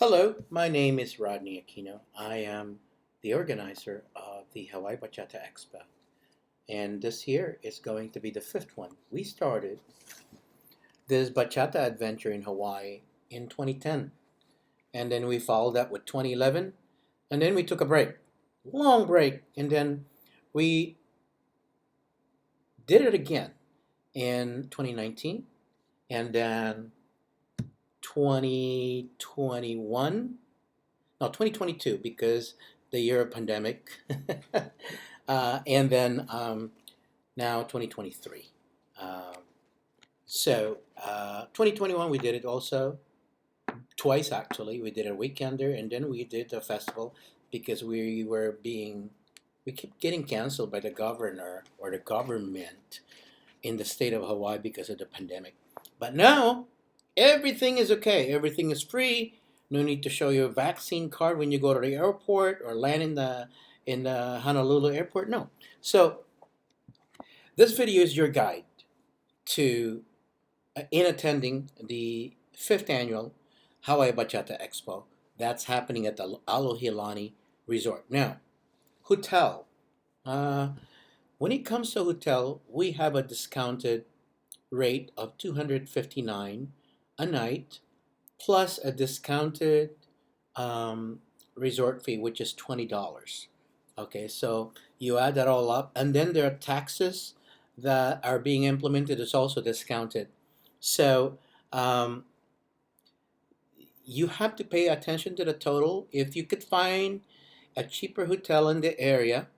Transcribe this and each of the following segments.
Hello, my name is Rodney Aquino. I am the organizer of the Hawai'i Bachata Expo, and this year is going to be the fifth one. We started this bachata adventure in Hawaii in 2010, and then we followed that with 2011, and then we took a break, long break, and then we did it again in 2019, and then 2021, no, 2022, because the year of pandemic, and then now 2023. Um, 2021 we did it also twice actually. We did a weekender and then we did a festival because we kept getting canceled by the governor or the government in the state of Hawaii because of the pandemic. But now everything is okay. Everything is free. No need to show your vaccine card when you go to the airport or land in the Honolulu airport. No. So this video is your guide to in attending the fifth annual Hawai'i Bachata Expo that's happening at the Alohilani Resort. Now, hotel. Uh, when it comes to hotel, we have a discounted rate of 259 a night plus a discounted um, resort fee, which is $20. Okay, so you add that all up, and then there are taxes that are being implemented. It's also discounted. So um, you have to pay attention to the total. If you could find a cheaper hotel in the area,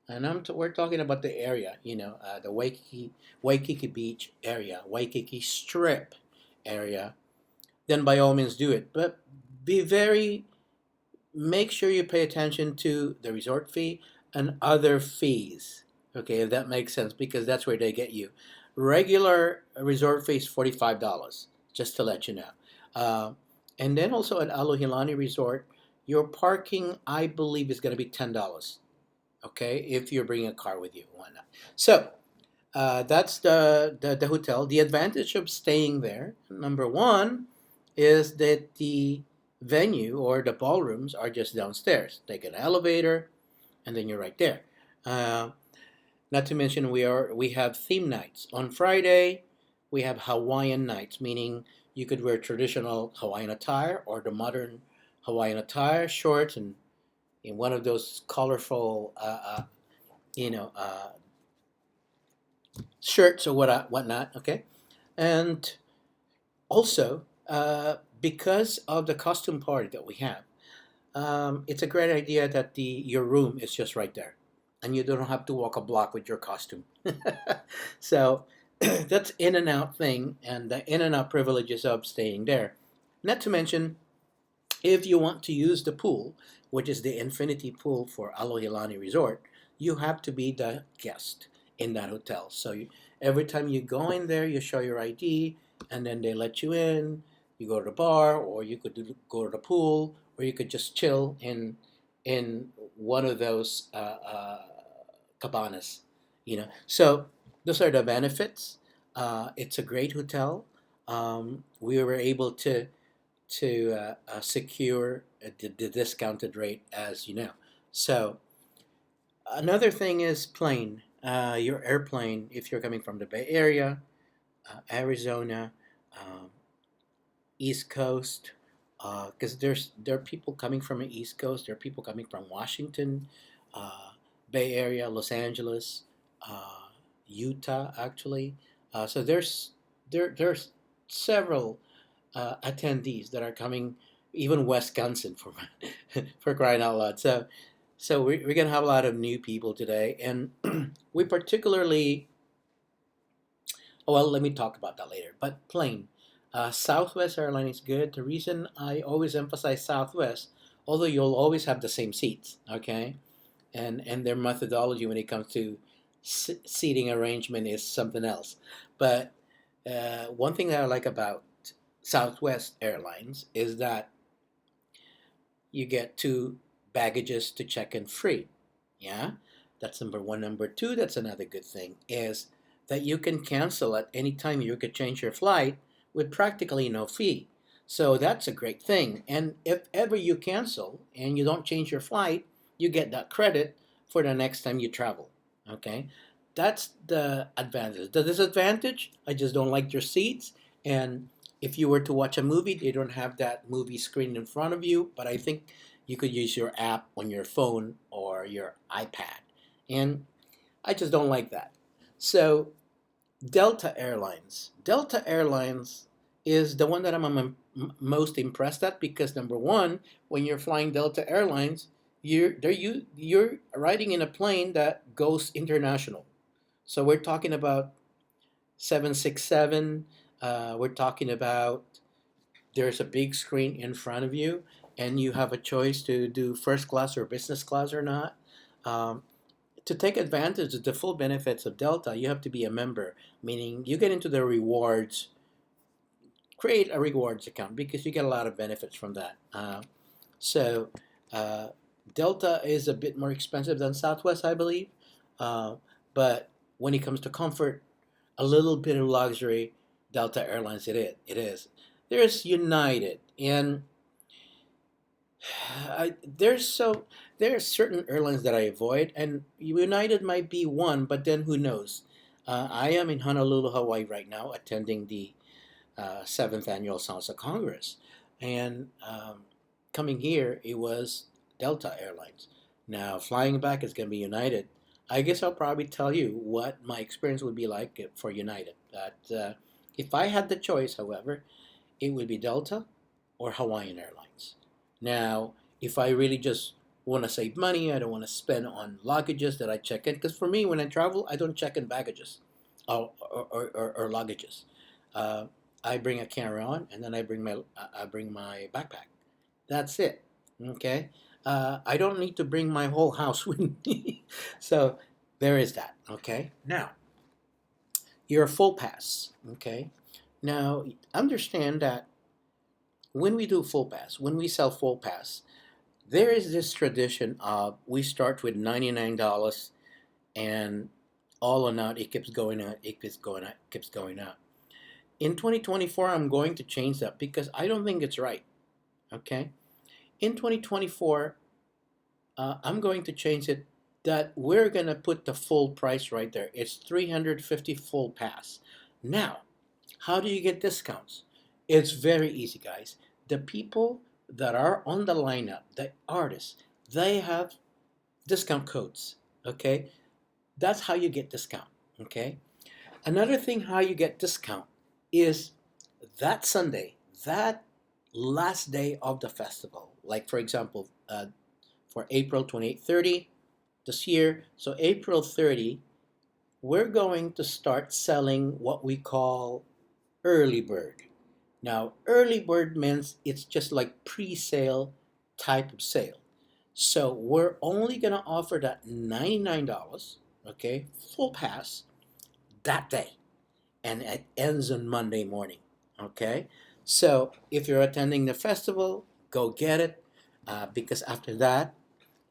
and we're talking about the area, the Waikiki Beach area, Waikiki Strip area, then by all means do it. But be very, make sure you pay attention to the resort fee and other fees. Okay, if that makes sense, because that's where they get you. Regular resort fee is $45, just to let you know. Uh, and then also at Alohilani Resort, your parking, I believe, is going to be $10. Okay, if you're bringing a car with you, why not? So that's the hotel. The advantage of staying there, number one, is that the venue or the ballrooms are just downstairs. Take an elevator, and then you're right there. Uh, Not to mention we have theme nights on Friday. We have Hawaiian nights, meaning you could wear traditional Hawaiian attire or the modern Hawaiian attire, shorts, and in one of those colorful, you know, uh, shirts or whatnot. Okay, and also because of the costume party that we have, it's a great idea that the your room is just right there, and you don't have to walk a block with your costume. So that's in and out thing, and the in and out privileges of staying there. Not to mention, if you want to use the pool, which is the infinity pool for Alohilani Resort, you have to be the guest in that hotel. So every time you go in there, you show your ID, and then they let you in. You go to the bar, or you could go to the pool, or you could just chill in one of those cabanas. So those are the benefits. It's a great hotel. We were able to secure the discounted rate, as you know. So another thing is plane. Your airplane, if you're coming from the Bay Area, Arizona, um, East Coast, because there are people coming from the East Coast. There are people coming from Washington, uh, Bay Area, Los Angeles, Utah, actually. So there's several attendees that are coming, even Wisconsin for for crying out loud. So we're gonna have a lot of new people today, and we particularly. Well, let me talk about that later. But plane, Southwest airline is good. The reason I always emphasize Southwest, although you'll always have the same seats, okay, and their methodology when it comes to seating arrangement is something else. But one thing that I like about Southwest Airlines is that you get two baggages to check in free. Yeah, that's number one. Number two, that's another good thing is that you can cancel at any time. You could change your flight with practically no fee. So that's a great thing. And if ever you cancel and you don't change your flight, you get that credit for the next time you travel. Okay? That's the advantage. The disadvantage, I just don't like your seats. And if you were to watch a movie, they don't have that movie screen in front of you. But I think you could use your app on your phone or your iPad. And I just don't like that. So Delta Airlines. Delta Airlines is the one that most impressed at because number one, when you're flying Delta Airlines, you're riding in a plane that goes international. So we're talking about 767. We're talking about there's a big screen in front of you, and you have a choice to do first class or business class or not. Um, to take advantage of the full benefits of Delta, you have to be a member, meaning you get into the rewards, create a rewards account because you get a lot of benefits from that. So uh, Delta is a bit more expensive than Southwest, I believe. Uh, but when it comes to comfort, a little bit of luxury, Delta Airlines it is. It is. There's United, and there are certain airlines that I avoid, and United might be one, but then who knows? I am in Honolulu, Hawaii right now, attending the seventh annual Salsa Congress, and coming here it was Delta Airlines. Now flying back is going to be United. I guess I'll probably tell you what my experience would be like for United. But if I had the choice, however, it would be Delta or Hawaiian Airlines. Now, if I really just want to save money, I don't want to spend on luggages that I check in. Because for me, when I travel, I don't check in baggages or luggages. Uh, I bring a carry-on, and then I bring my backpack. That's it. Okay. I don't need to bring my whole house with me. So there is that. Okay. Now, you're a full pass. Okay. Now, understand that when we do full pass, when we sell full pass, there is this tradition of we start with $99 and all or not, it keeps going up, it keeps going up, keeps going up. In 2024, I'm going to change that because I don't think it's right. Okay? In 2024, I'm going to change it that we're going to put the full price right there. It's 350 full pass. Now, how do you get discounts? It's very easy, guys. The people that are on the lineup, the artists, they have discount codes. Okay, that's how you get discount. Okay, another thing how you get discount is that Sunday, that last day of the festival. Like for example, for April 28, 30 this year. So April 30, we're going to start selling what we call early bird. Now, early bird means it's just like pre-sale type of sale. So we're only going to offer that $99, okay, full pass that day. And it ends on Monday morning, okay? So if you're attending the festival, go get it because after that,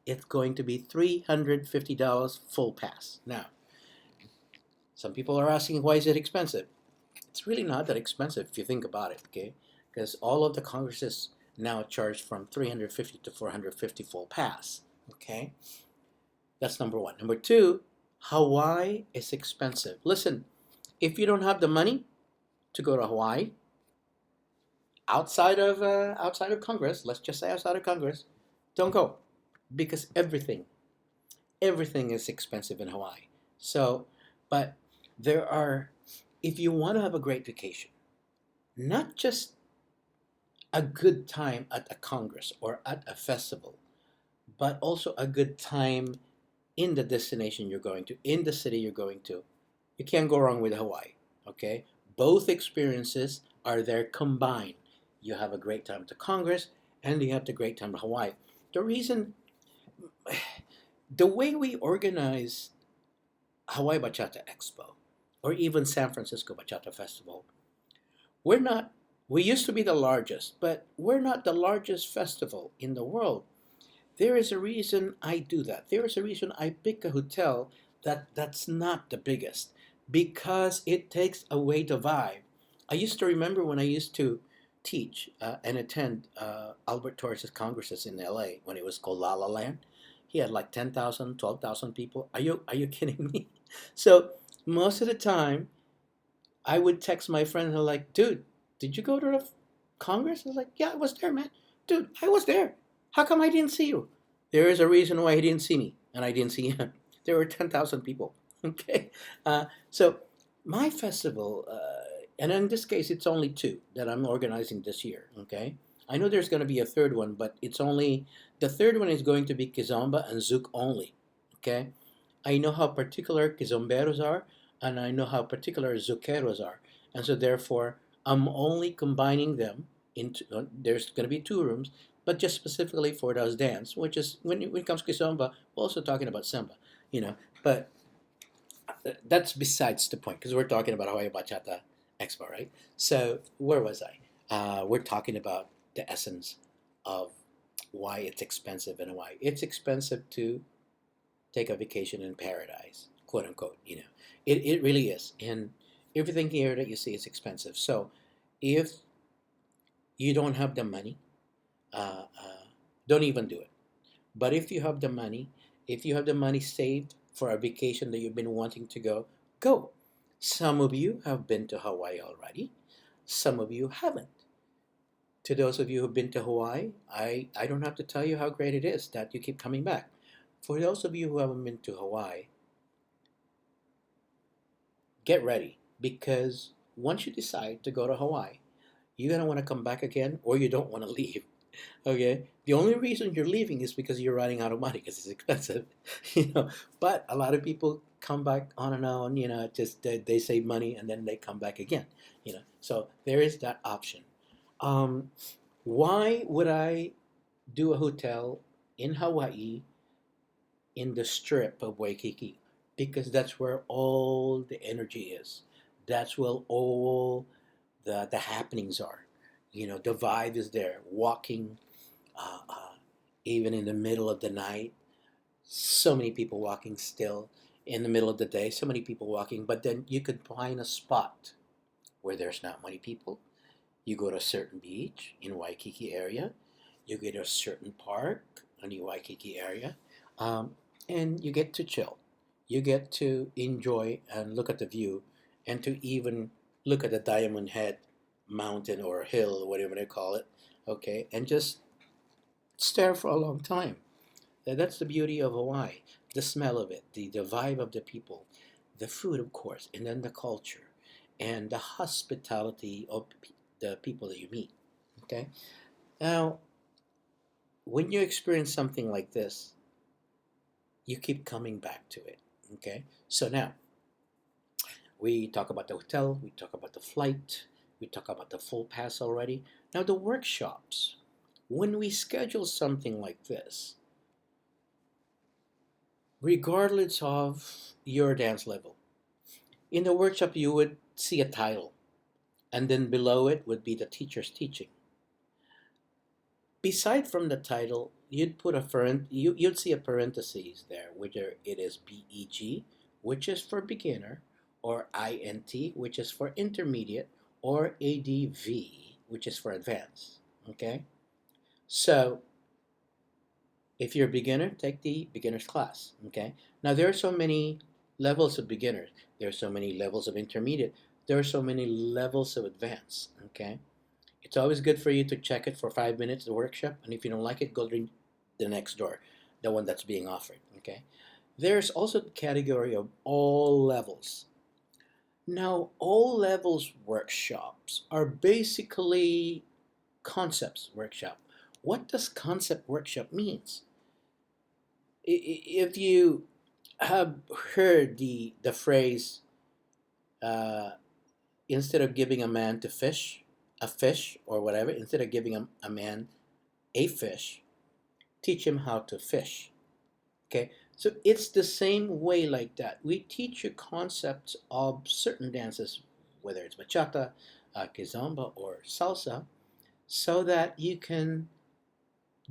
it's going to be $350 full pass. Now, some people are asking, why is it expensive? It's really not that expensive if you think about it, okay? Because all of the congresses now charge from 350 to 450 full pass, okay? That's number one. Number two, Hawaii is expensive. Listen, if you don't have the money to go to Hawaii outside of Congress, let's just say outside of Congress, don't go because everything is expensive in Hawaii. So, but there are, if you want to have a great vacation, not just a good time at a congress or at a festival, but also a good time in the destination you're going to, in the city you're going to. You can't go wrong with Hawaii, okay? Both experiences are there combined. You have a great time to Congress and you have the great time to Hawaii. The reason, the way we organize Hawai'i Bachata Expo or even San Francisco Bachata Festival, we're not, we used to be the largest, but we're not the largest festival in the world. There is a reason I do that. There is a reason I pick a hotel that's not the biggest because it takes away the vibe. I used to remember when I used to teach and attend Albert Torres' congresses in LA when it was called La La Land. He had like 10,000, 12,000 people. Are you kidding me? So most of the time, I would text my friends and like, dude, did you go to the Congress? I was like, yeah, I was there, man. Dude, I was there. How come I didn't see you? There is a reason why he didn't see me and I didn't see him. There were 10,000 people. Okay. So my festival, and in this case, it's only two that I'm organizing this year. Okay. I know there's going to be a third one, but the third one is going to be Kizomba and Zouk only. Okay. I know how particular Kizomberos are, and I know how particular Zuqueros are. And so, therefore, I'm only combining them into, there's going to be two rooms, but just specifically for those dance, which is, when it comes to Kizomba, we're also talking about Samba, you know. But that's besides the point, because we're talking about Hawai'i Bachata Expo, right? So, where was I? We're talking about the essence of why it's expensive and why it's expensive to take a vacation in paradise, quote unquote. It really is. And everything here that you see is expensive. So if you don't have the money, don't even do it. But if you have the money, if you have the money saved for a vacation that you've been wanting to go, go. Some of you have been to Hawaii already. Some of you haven't. To those of you who've been to Hawaii, I don't have to tell you how great it is that you keep coming back. For those of you who haven't been to Hawaii, get ready, because once you decide to go to Hawaii, you're gonna want to come back again, or you don't want to leave. Okay, the only reason you're leaving is because you're running out of money because it's expensive, you know. But a lot of people come back on and on, just they save money and then they come back again, So there is that option. Um, why would I do a hotel in Hawaii in the strip of Waikiki? Because that's where all the energy is. That's where all the happenings are. The vibe is there. Walking, even in the middle of the night, so many people walking still. In the middle of the day, so many people walking. But then you could find a spot where there's not many people. You go to a certain beach in Waikiki area. You go to a certain park in the Waikiki area, um, and you get to chill. You get to enjoy and look at the view, and to even look at the Diamond Head mountain or hill, whatever they call it. Okay, and just stare for a long time. That's the beauty of Hawaii. The smell of it, the vibe of the people, the food, of course, and then the culture, and the hospitality of the people that you meet. Okay, now when you experience something like this, you keep coming back to it. Okay, so now we talk about the hotel, we talk about the flight, we talk about the full pass already. Now the workshops. When we schedule something like this, regardless of your dance level, in the workshop you would see a title, and then below it would be the teacher's teaching. Beside from the title, you'd put you'd see a parentheses there, whether it is BEG, which is for beginner, or INT, which is for intermediate, or ADV, which is for advanced. Okay, so if you're a beginner, take the beginner's class. Okay, now there are so many levels of beginners. There are so many levels of intermediate. There are so many levels of advanced. Okay, it's always good for you to check it for 5 minutes, the workshop, and if you don't like it, go to the next door, the one that's being offered. Okay. There's also the category of all levels. Now, all levels workshops are basically concepts workshop. What does concept workshop means? If you have heard the phrase, uh, instead of giving a man to fish, a fish or whatever, instead of giving a man a fish, teach him how to fish. Okay, so it's the same way like that. We teach you concepts of certain dances, whether it's bachata, kizomba, or salsa, so that you can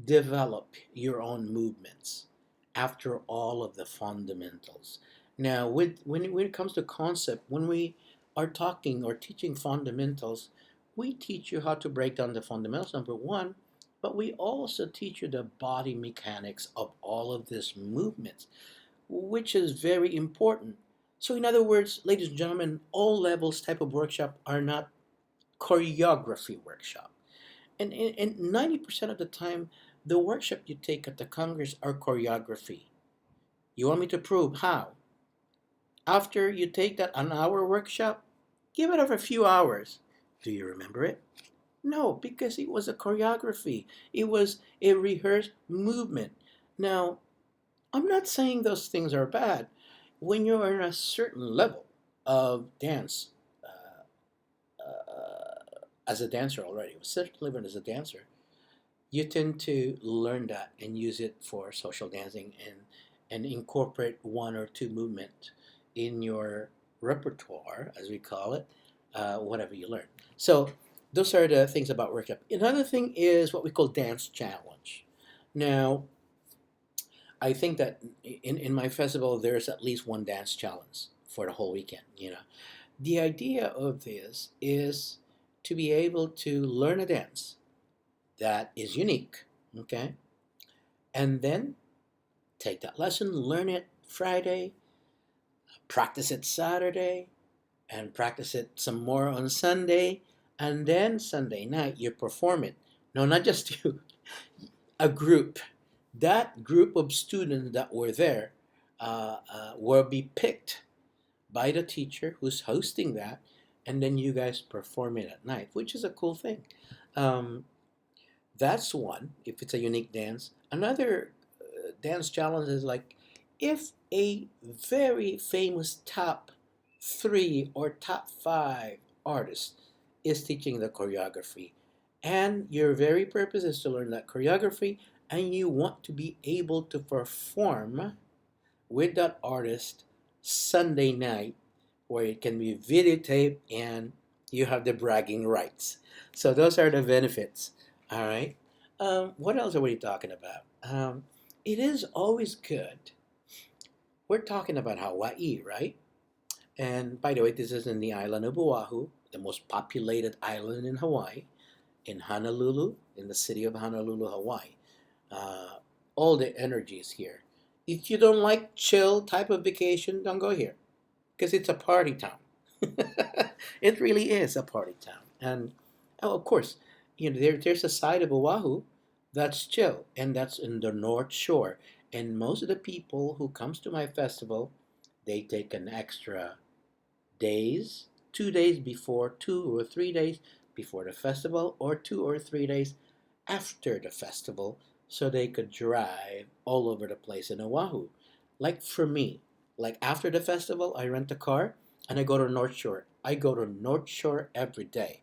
develop your own movements after all of the fundamentals. Now, when it comes to concept, when we are talking or teaching fundamentals, we teach you how to break down the fundamentals, number one, but we also teach you the body mechanics of all of these movements, which is very important. So, in other words, ladies and gentlemen, all levels type of workshop are not choreography workshop. And 90% of the time, the workshop you take at the Congress are choreography. You want me to prove how? After you take that an hour workshop, give it over a few hours. Do you remember it? No, because it was a choreography. It was a rehearsed movement. Now, I'm not saying those things are bad. When you're in a certain level of dance, as a dancer already, a certain level as a dancer, you tend to learn that and use it for social dancing and incorporate one or two movement in your repertoire, as we call it, whatever you learn. So those are the things about workshop. Another thing is what we call dance challenge. Now, I think that in my festival there's at least one dance challenge for the whole weekend. The idea of this is to be able to learn a dance that is unique, okay, and then take that lesson, learn it Friday, practice it Saturday, and practice it some more on Sunday, and then Sunday night you perform it. No, not just you, a group. That group of students that were there will be picked by the teacher who's hosting that, and then you guys perform it at night, which is a cool thing. Um, that's one, if it's a unique dance. Another dance challenge is like if a very famous top three or top five artist is teaching the choreography, and your very purpose is to learn that choreography, and you want to be able to perform with that artist Sunday night, where it can be videotaped and you have the bragging rights. So those are the benefits. All right. What else are we talking about? It is always good. We're talking about Hawaii, right? And by the way, this is in the island of Oahu, the most populated island in Hawaii, in Honolulu, in the city of Honolulu, Hawaii. Uh, all the energy is here. If you don't like chill type of vacation, don't go here because it's a party town. It really is a party town. And oh, of course, there's a side of Oahu that's chill, and that's in the North Shore. And most of the people who comes to my festival, they take an extra days, 2 days before, 2 or 3 days before the festival, or 2 or 3 days after the festival, so they could drive all over the place in Oahu. Like for me, like after the festival, I rent a car and I go to North Shore. I go to North Shore every day.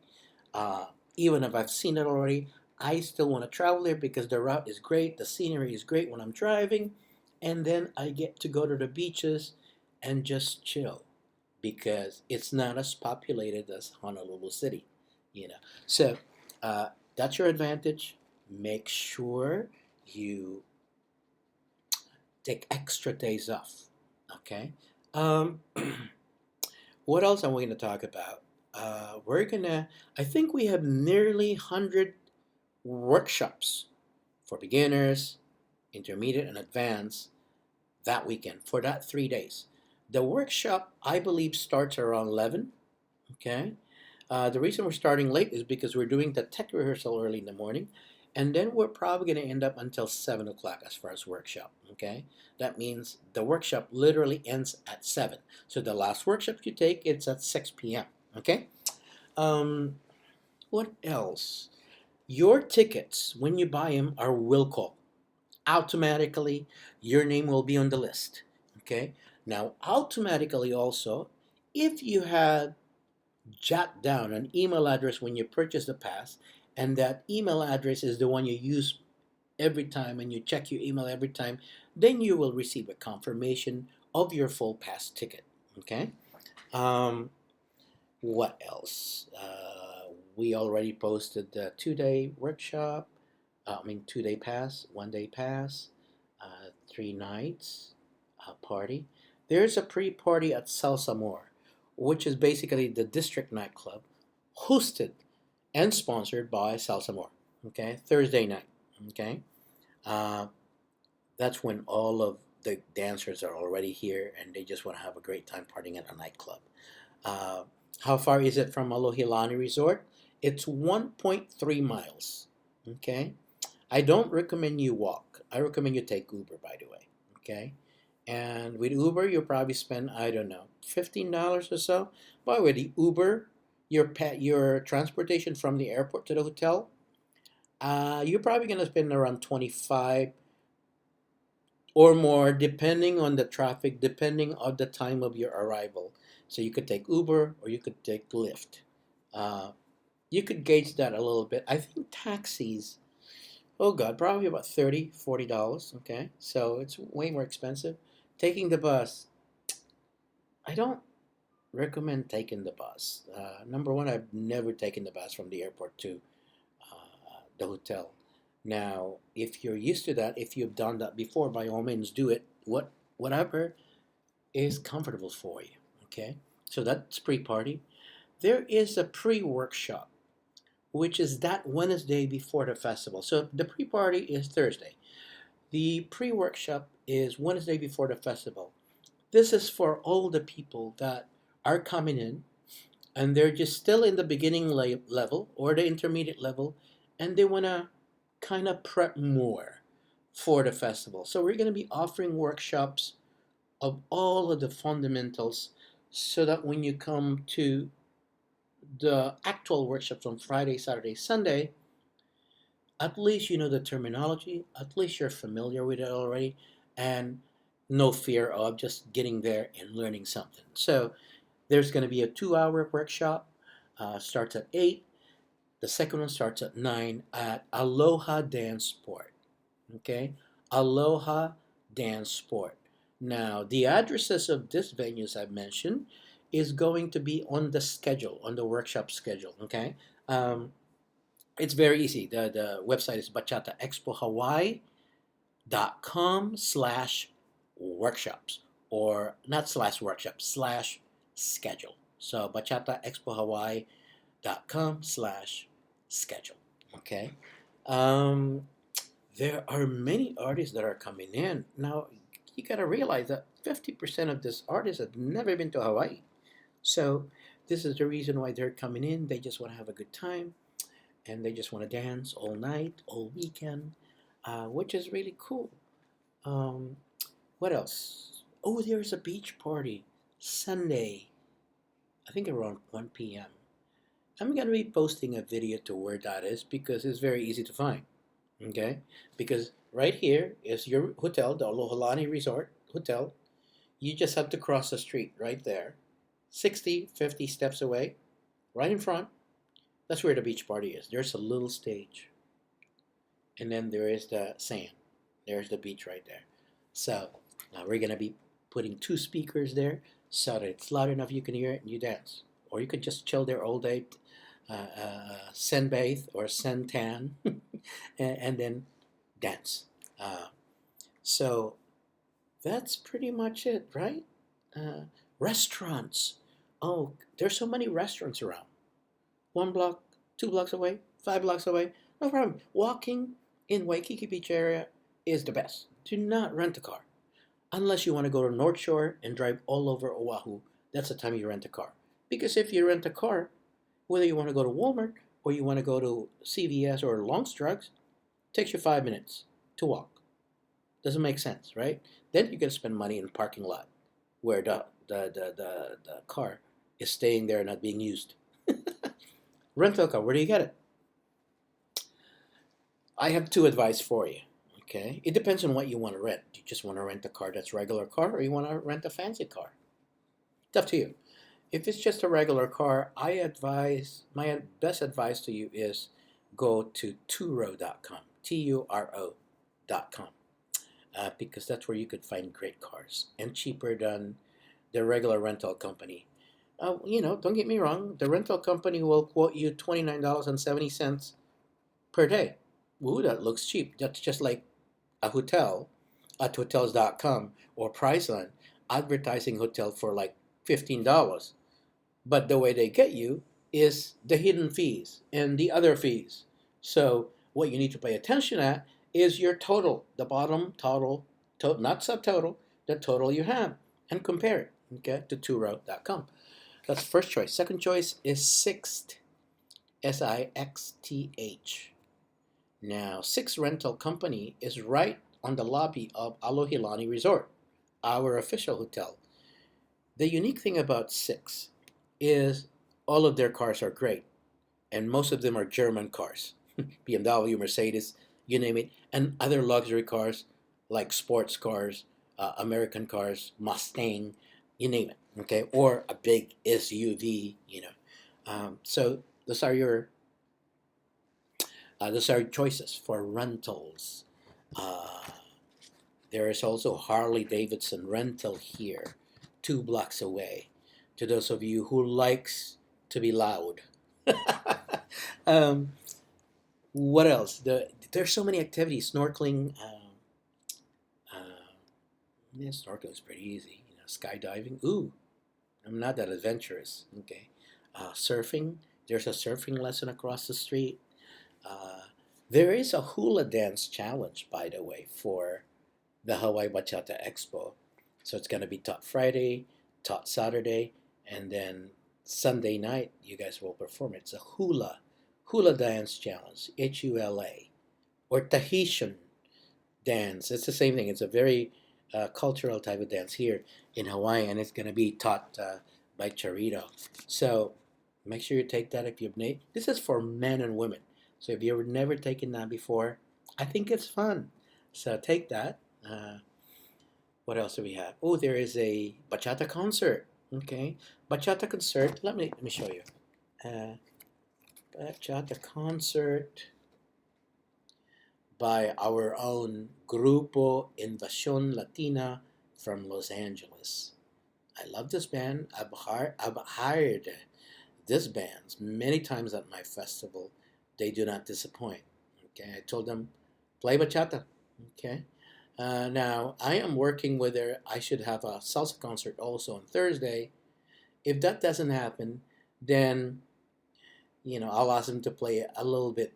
Uh, Even if I've seen it already, I still want to travel there because the route is great, the scenery is great when I'm driving, and then I get to go to the beaches and just chill because it's not as populated as Honolulu City, you know. So uh, that's your advantage. Make sure you take extra days off. Okay. Um, what else are we going to talk about? We're gonna. I think we have nearly 100 workshops for beginners, intermediate, and advanced that weekend for that 3 days. The workshop, I believe, starts around 11. Okay. The reason we're starting late is because we're doing the tech rehearsal early in the morning, and then we're probably going to end up until 7 o'clock as far as workshop. Okay. That means the workshop literally ends at 7. So the last workshop you take, it's at 6 p.m. Okay. Um, what else? Your tickets, when you buy them, are will call. Automatically, your name will be on the list. Okay. Now, automatically also, if you have jot down an email address when you purchase the pass, and that email address is the one you use every time and you check your email every time, then you will receive a confirmation of your full pass ticket. Okay. Um, what else? We already posted the 2 day workshop. 2 day pass, 1 day pass, 3 nights party. There's a pre-party at Salsa More, which is basically the district nightclub, hosted and sponsored by Salsa More. Okay, Thursday night. Okay, uh, that's when all of the dancers are already here and they just want to have a great time partying at a nightclub. Uh, how far is it from Alohilani Resort? It's 1.3 miles. Okay, I don't recommend you walk. I recommend you take Uber, by the way. Okay, and with Uber, you'll probably spend, I don't know, $15 or so. But with the Uber, your transportation from the airport to the hotel, you're probably gonna spend around 25 or more, depending on the traffic, depending on the time of your arrival. So you could take Uber or you could take Lyft. Uh, you could gauge that a little bit. I think taxis, oh God, probably about $30, $40. Okay, so it's way more expensive. Taking the bus, I don't recommend taking the bus. Number one, I've never taken the bus from the airport to the hotel. Now, if you're used to that, if you've done that before, by all means, do it. Whatever is comfortable for you. Okay, so that's pre-party. There is a pre-workshop, which is that Wednesday before the festival. So the pre-party is Thursday. The pre-workshop is Wednesday before the festival. This is for all the people that are coming in and they're just still in the beginning level or the intermediate level and they want to kind of prep more for the festival. So we're going to be offering workshops of all of the fundamentals so that when you come to the actual workshops on Friday, Saturday, Sunday, at least you know the terminology, at least you're familiar with it already, and no fear of just getting there and learning something. So there's going to be a 2 hour workshop, starts at 8. The second one starts at 9 at Aloha Dance Sport. Okay? Aloha Dance Sport. Now, the addresses of these venues I've mentioned is going to be on the schedule, on the workshop schedule. Okay? Um, it's very easy. The website is Bachata Expo Hawaii.com/workshops, or not slash workshop, slash schedule. So Bachata Expo Hawaii.com/schedule. Okay. Um, there are many artists that are coming in. Now, you got to realize that 50% of these artists have never been to Hawaii. So, this is the reason why they're coming in. They just want to have a good time and they just want to dance all night, all weekend, which is really cool. Um, what else? Oh, there's a beach party Sunday, I think around 1 p.m. I'm going to be posting a video to where that is because it's very easy to find. Okay? Because right here is your hotel, the Alohalani Resort Hotel. You just have to cross the street right there, 60, 50 steps away, right in front. That's where the beach party is. There's a little stage, and then there is the sand. There's the beach right there. So now we're going to be putting 2 speakers there so that it's loud enough you can hear it and you dance. Or you could just chill there all day, sunbathe or suntan, and then dance. Uh, so that's pretty much it, right? Uh, Restaurants. Oh, there's so many restaurants around. 1 block, 2 blocks away, 5 blocks away. No problem. Walking in Waikiki Beach area is the best. Do not rent a car. Unless you want to go to North Shore and drive all over Oahu, that's the time you rent a car. Because if you rent a car, whether you want to go to Walmart or you want to go to CVS or Longstrugs, it takes you 5 minutes to walk. Doesn't make sense, right? Then you're gonna spend money in the parking lot where the car is staying there and not being used. Rental car, where do you get it? I have 2 advice for you. Okay, it depends on what you want to rent. Do you just want to rent a car that's regular car, or you want to rent a fancy car? It's up to you. If it's just a regular car, I advise my best advice to you is go to turo.com, Turo.com, because that's where you could find great cars and cheaper than the regular rental company. Don't get me wrong, the rental company will quote you $29.70 per day. Ooh, that looks cheap. That's just like a hotel at hotels.com or Priceline advertising hotel for like $15. But the way they get you is the hidden fees and the other fees. So what you need to pay attention at is your total, the bottom not subtotal, the total you have, and compare it, okay, to turo.com. That's the first choice. Second choice is Sixt, Sixth. Now, Sixt Rental Company is right on the lobby of Alohilani Resort, our official hotel. The unique thing about Sixt is all of their cars are great, and most of them are German cars. BMW, Mercedes, you name it, and other luxury cars like sports cars, American cars, Mustang, you name it, okay, or a big SUV, you know. So those are choices for rentals. Uh, there is also Harley Davidson rental here, 2 blocks away. To those of you who likes to be loud. um, what else? There's so many activities. Snorkeling. Yeah, snorkeling is pretty easy. You know, skydiving. Ooh, I'm not that adventurous. Okay. Surfing. There's a surfing lesson across the street. Uh, there is a hula dance challenge, by the way, for the Hawai'i Bachata Expo. So it's going to be taught Friday, taught Saturday, and then Sunday night you guys will perform. It's a hula dance challenge, HULA, or Tahitian dance. It's the same thing. It's a very cultural type of dance here in Hawaii, and it's going to be taught by Charito. So make sure you take that if you've made. This is for men and women. So if you've never taken that before, I think it's fun. So take that. What else do we have? Oh, there is a bachata concert. Okay, bachata concert. Let me show you. Uh, Bachata concert by our own Grupo Invasion Latina from Los Angeles. I love this band. I've hired this band many times at my festival. They do not disappoint. Okay, I told them play bachata. Okay, now I am working with her. I should have a salsa concert also on Thursday. If that doesn't happen, then I'll ask them to play a little bit,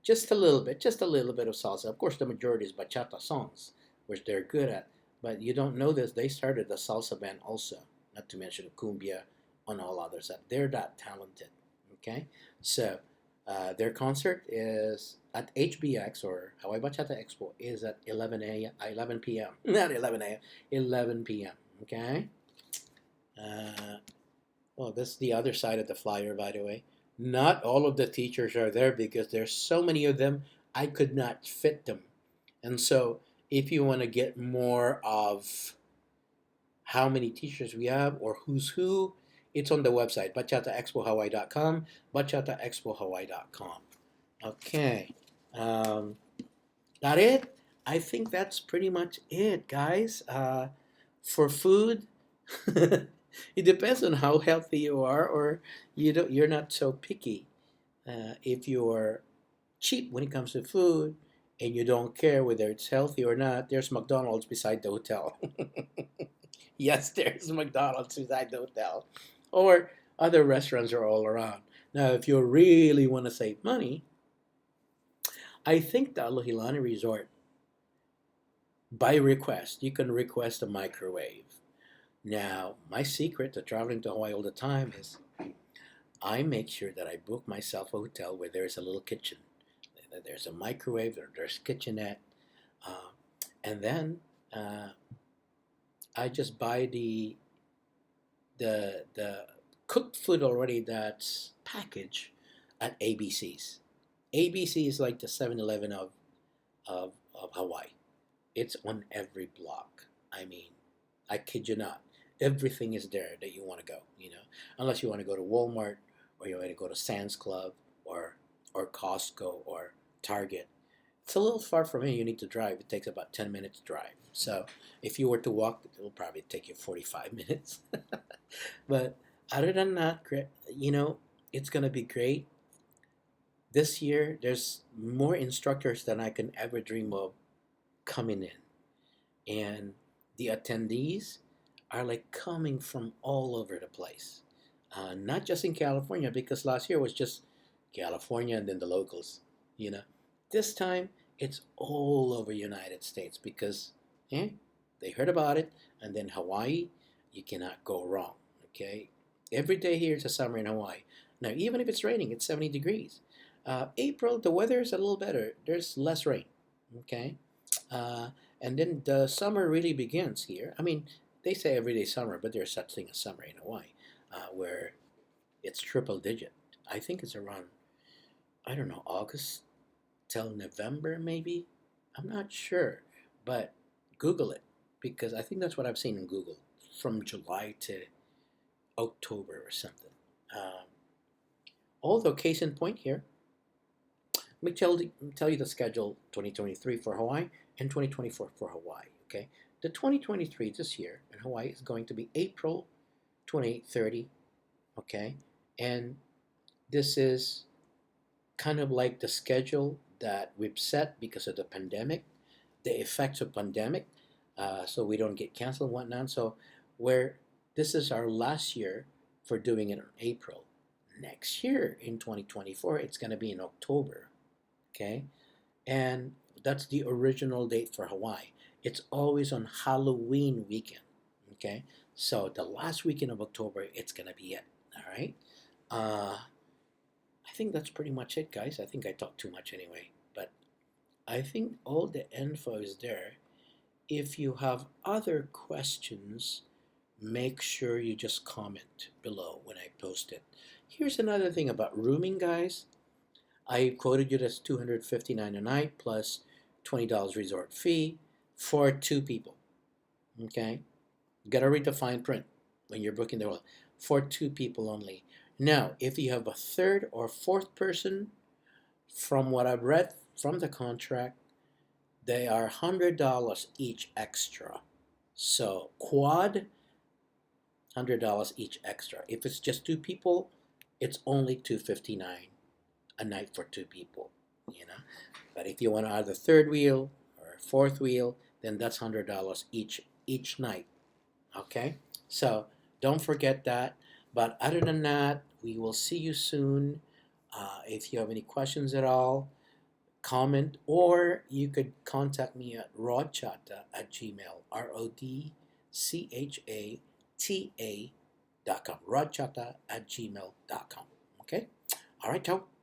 just a little bit of salsa. Of course, the majority is bachata songs, which they're good at. But you don't know this. They started a salsa band also, not to mention cumbia and all others. They're that talented. Okay, so their concert is at HBX or Hawaii Bachata Expo is at 11 p.m. Not 11 a.m. 11 p.m. Okay. Uh, well, this is the other side of the flyer, by the way. Not all of the teachers are there because there's so many of them, I could not fit them. And so, if you want to get more of how many teachers we have or who's who, it's on the website, bachataexpohawaii.com, bachataexpohawaii.com. Okay. Um, that it? I think that's pretty much it, guys. For food, it depends on how healthy you are, or you're not so picky. If you're cheap when it comes to food and you don't care whether it's healthy or not, there's McDonald's beside the hotel. Yes, there's McDonald's beside the hotel, or other restaurants are all around. Now, if you really want to save money, I think the Alohilani Resort, by request, you can request a microwave. Now, my secret to traveling to Hawaii all the time is I make sure that I book myself a hotel where there's a little kitchen. There's a microwave, or there's kitchenette, uh, and then uh, I just buy the cooked food already that's packaged at ABC's. ABC is like the 7-Eleven of Hawaii. It's on every block. I mean, I kid you not. Everything is there that you want to go. Unless you want to go to Walmart, or you want to go to Sam's Club, or Costco, or Target. It's a little far from here. You need to drive. It takes about 10 minutes to drive. So if you were to walk, it will probably take you 45 minutes. But other than that, it's going to be great. This year, there's more instructors than I can ever dream of coming in. And the attendees are like coming from all over the place. Not just in California, because last year was just California and then the locals, you know. This time it's all over United States because they heard about it, and then Hawaii, you cannot go wrong. Okay, every day here is a summer in Hawaii. Now, even if it's raining, it's 70 degrees. April, the weather is a little better. There's less rain. Okay, uh, and then the summer really begins here. I mean, they say every day summer, but there's such thing as summer in Hawaii, where it's triple digit. I think it's around, I don't know, August till November maybe. I'm not sure, but Google it because I think that's what I've seen in Google from July to October or something. Um, Although, case in point here, let me tell you the schedule 2023 for Hawaii and 2024 for Hawaii. Okay, the 2023 this year in Hawaii is going to be April 28, 30. Okay, and this is kind of like the schedule that we've set because of the pandemic, the effects of pandemic, so we don't get canceled and whatnot. So where this is our last year for doing it in April. Next year in 2024, it's going to be in October. Okay, and that's the original date for Hawaii. It's always on Halloween weekend. Okay, so the last weekend of October, it's going to be it. All right. I think that's pretty much it, guys. I think I talked too much anyway, but I think all the info is there. If you have other questions, make sure you just comment below when I post it. Here's another thing about rooming, guys. I quoted you that's $259 a night plus $20 resort fee for two people. Okay, you gotta read the fine print when you're booking the hotel for two people only. Now, if you have a third or fourth person, from what I've read from the contract, they are $100 each extra. So quad, $100 each extra. If it's just two people, it's only $259 a night for two people. You know, but if you want to add a third wheel or a fourth wheel, then that's $100 each night. Okay, so don't forget that. But other than that, we will see you soon. If you have any questions at all, comment, or you could contact me at rodchata at gmail, RODCHATA.com, rodchata at gmail.com. Okay? All right, ciao.